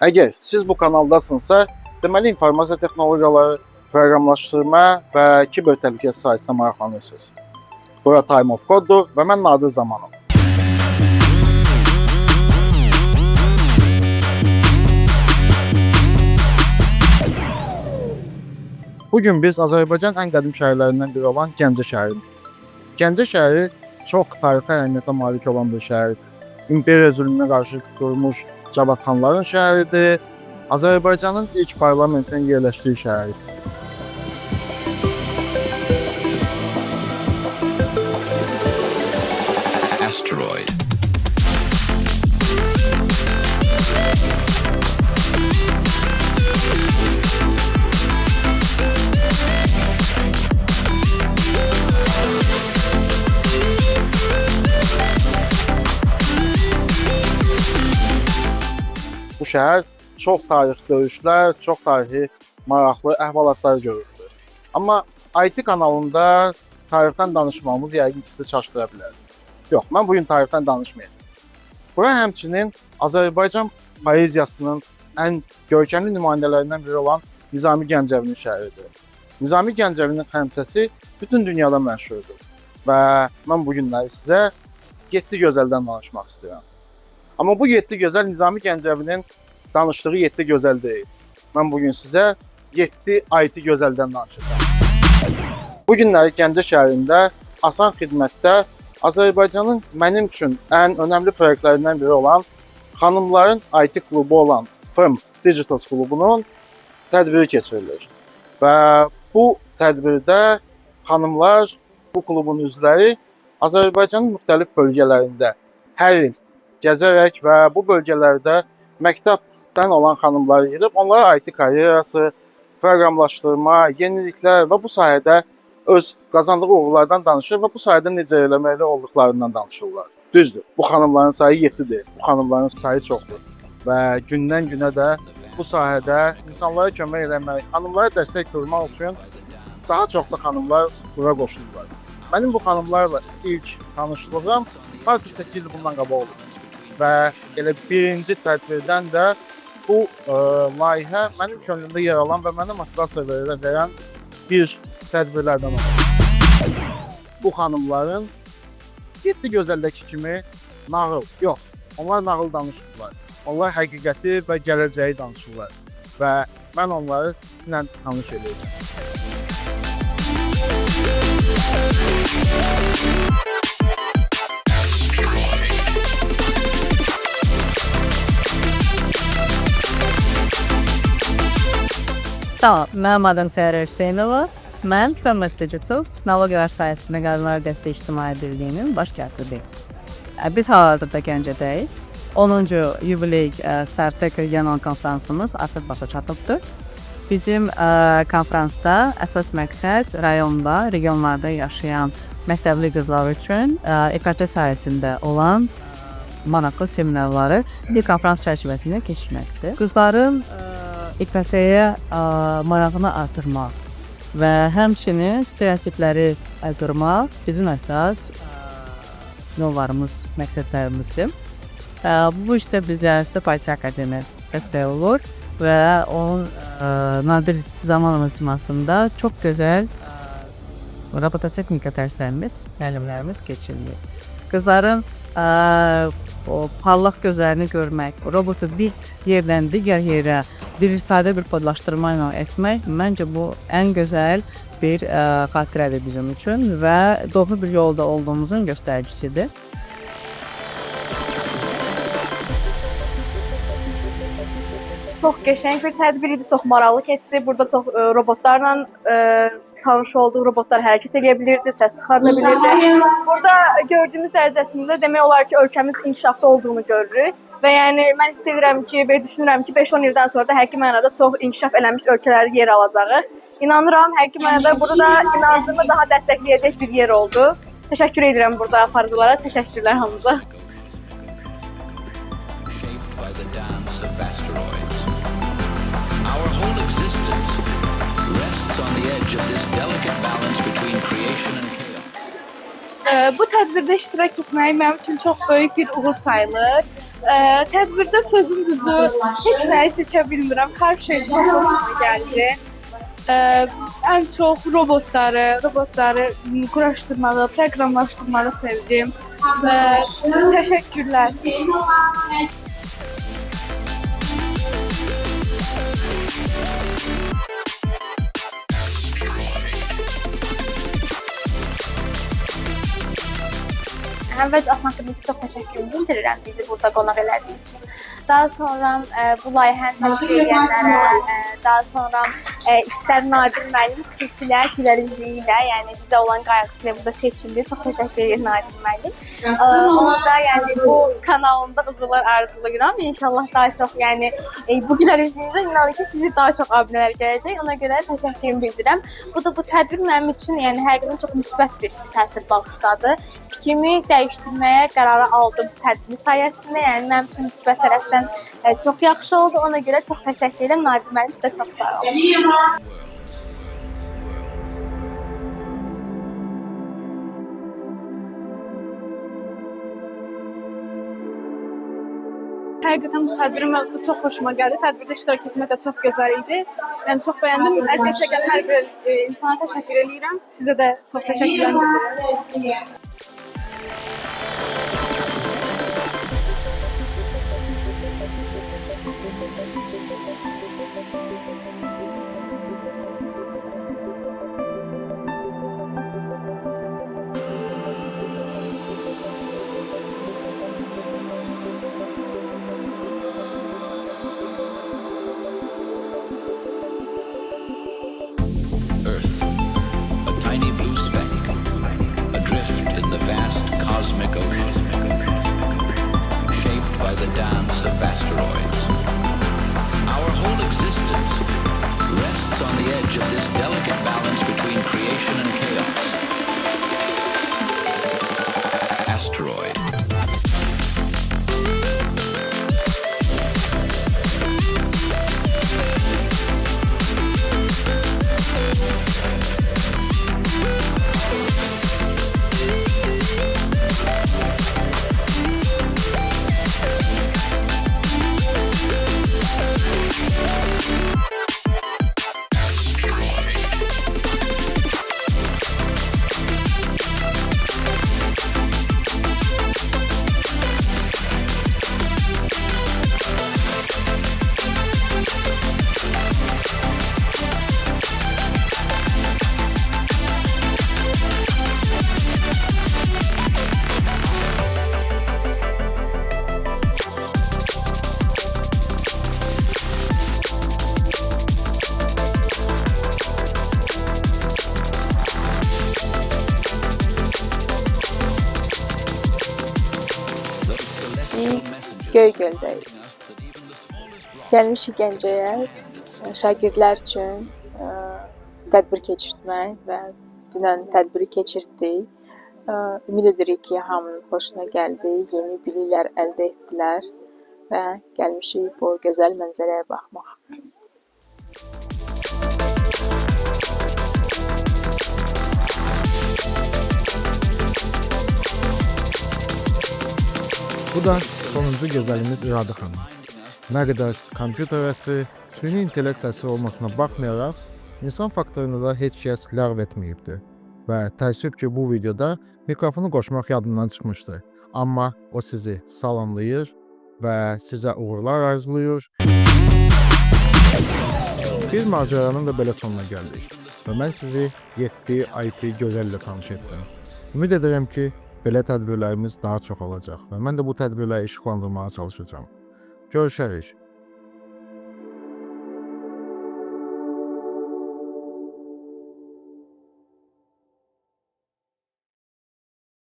Əgər siz bu kanaldasınızsa, deməli informasiya texnologiyaları, proqramlaşdırma və kiber təhlükəsizlik sahəsində maraqlanırsınız. Bura Time of Code'dur və mən Nadir Zamanov. Bugün biz Azərbaycan ən qədim şəhərlərindən biri olan Gəncə şəhərindeyiz. Gəncə şəhəri çox tarixi əhəmiyyətə malik olan bir şəhərdir. İmperiya zülmünə qarşı qurulmuş Cavadxanların şəhəridir. Azərbaycanın ilk parlamentinin yerləşdiyi şəhəridir. Asteroid. Bu şəhər çox tarixi döyüşlər, çox tarixi maraqlı əhvalatlar görürdü. Amma IT kanalında tarixdən danışmamız yəqin sizi çaşdıra bilər. Yox, mən bugün tarixdən danışmayacağım. Bura həmçinin Azərbaycan poeziyasının ən görkəmli nümayəndələrindən biri olan Nizami Gəncəvinin şəhəridir. Nizami Gəncəvinin xəmçəsi bütün dünyada məşhurdur. Və mən bu günləri sizə 7 gözəldən danışmaq istəyirəm. Amma bu 7 gözəl Nizami Gəncəvinin danışdığı 7 gözəl deyil. Mən bugün sizə 7 IT gözəldən danışacağam. Bu günləri Gəncə şəhərində asan xidmətdə Azərbaycanın mənim üçün ən önəmli proyektlərindən biri olan xanımların IT klubu olan Firm Digital klubunun tədbiri keçirilir. Və bu tədbirdə xanımlar, bu klubun üzvləri Azərbaycanın müxtəlif bölgələrində hər il gəzərək və bu bölgələrdə məktəbdən olan xanımları yığıb onlara IT karyerası, proqramlaşdırma, yeniliklər və bu sahədə öz qazandığı uğurlardan danışır və bu sahədə necə eləməli olduqlarından danışırlar. Düzdür, bu xanımların sayı 7-dir, bu xanımların sayı çoxdur və gündən günə də bu sahədə insanlara kömək eləmək, xanımlara dəstək durmaq üçün daha çox da xanımlar bura qoşulurlar. Mənim bu xanımlarla ilk tanışlığım varsa 8 il bundan qabaq oldu. Və elə birinci tədbirdən də bu layihə mənim könlümdə yer alan və mənə motivasiya verən bir tədbirlərdən oldu. Bu xanımların 7 gözəldəki kimi nağıl, yox, onlar nağıl danışırlar. Onlar həqiqəti və gələcəyi danışırlar və mən onları sizinlə tanış edəcəm. Salam, mənim adım Səhərə Hüseynova. Mən Feminist Digital Texnologiyalar sayəsində Qadınlara Dəstək İctimai Birliyinin baş katibi. Biz hal-hazırda Gəncədəyik. 10-cu yubiley Startech regional konfransımız artıq başa çatıbdır. Bizim konfransda əsas məqsəd rayonda, regionlarda yaşayan məktəbli qızlar üçün İKT sayəsində olan maraqlı seminarları bir konfrans çərçivəsində keçirməkdir. Qızların İKT-yə marağını artırmaq və həmçinin stereotipləri qırmaq bizim əsas yollarımız, məqsədlərimizdir. Bu işdə bizə Polisiya Akademiya dəstək olur və onun Nadir Zamanov simasında çox gözəl robototexnika dərslərimiz, təlimlərimiz keçirilir. Qızların o parlaq gözlərini görmək, robotu bir yerdən digər yerə bir sadə bir kodlaşdırma ilə etmək, məncə bu ən gözəl bir xatirədir bizim üçün və doğru bir yolda olduğumuzun göstəricisidir. Çox qəşəng bir tədbir idi, çox maraqlı keçdi. Burada çox robotlarla tanış olduq, robotlar hərəkət edə bilirdi, səs çıxarda bilirdi. Burada gördüyümüz dərəcəsində demək olar ki, ölkəmiz inkişafda olduğunu görürük. Və yəni mən hiss edirəm ki, və düşünürəm ki, 5-10 ildən sonra da həqiqi mənada çox inkişaf eləmiş ölkələri yer alacağı. İnanıram, həqiqi mənada burada inancımı daha dəstəkləyəcək bir yer oldu. Təşəkkür edirəm burada aparıcılara, təşəkkürlər hamınıza. Bu tədbirdə iştirak etmək mənim üçün çox böyük bir uğur sayılır. Tədbirdə sözüm düzü heç nəyi seçə bilmirəm. Hər şey çox xoşuma gəldi. Ən çox robotları quraşdırmağı, proqramlaşdırmağı sevdim. Təşəkkürlər. Əvvəlcə Aslan Xidmətə çox təşəkkürümü bildirirəm bizi burada qonaq elədiyi üçün. Daha sonra bu layihəni təşkil edənlərə, daha sonra istər Nadir müəllim xüsusilə gülərizliyi ilə, yəni bizə olan qayğısı ilə burada seçildi. Çox təşəkkür edirəm Nadir müəllim. Ona da yəni bu kanalında uğurlar arzulayıram. İnşallah daha çox yəni bu gülərizliyinizə inanıram ki, sizi daha çox abunələr gələcək. Ona görə təşəkkürümü bildirirəm. Bu tədbir mənim üçün yəni həqiqətən çox müsbət bir təsir bağışladı. Fikrimi dəyişdirməyə qərarı aldım bu tədbir sayəsində. Yəni mənim üçün müsbət tərəfdən çox yaxşı oldu. Ona görə çox təşəkkür edirəm. Nadir müəllim, sizə çox sağ olun. Həqiqətən bu tədbirin mövzusu çox xoşuma gəldi. Tədbirdə iştirak etmək də çox gözəl idi. Yəni çox bəyəndim. Əziyyət çəkən hər bir insana təşəkkür edirəm. Sizə də çox təşəkkürlər bildirirəm. Biz Göygöldəyik. Gəlmişik Gəncəyə şagirdlər üçün tədbir keçirtmək və dünən tədbiri keçirtdik. Ümid edirik ki, hamının xoşuna gəldi, yeni biliklər əldə etdilər və gəlmişik bu gözəl mənzərəyə baxmaq. Bu da sonuncu gözəlimiz İradə xanım. Nə qədər kompüter həsri, süni intellekt həsri olmasına baxmayaraq, insan faktorunu da heç kəs ləğv etməyibdir. Və təəssüf ki, bu videoda mikrofonu qoşmaq yadından çıxmışdı. Amma o sizi salamlayır və sizə uğurlar arzulayır. Bir macəranın da belə sonuna gəldik. Və mən sizi 7 IT gözəllə tanış etdim. Ümid edirəm ki, belə tədbirlərimiz daha çox olacaq və mən də bu tədbirləri işıqlandırmağa çalışacağam. Görüşərik.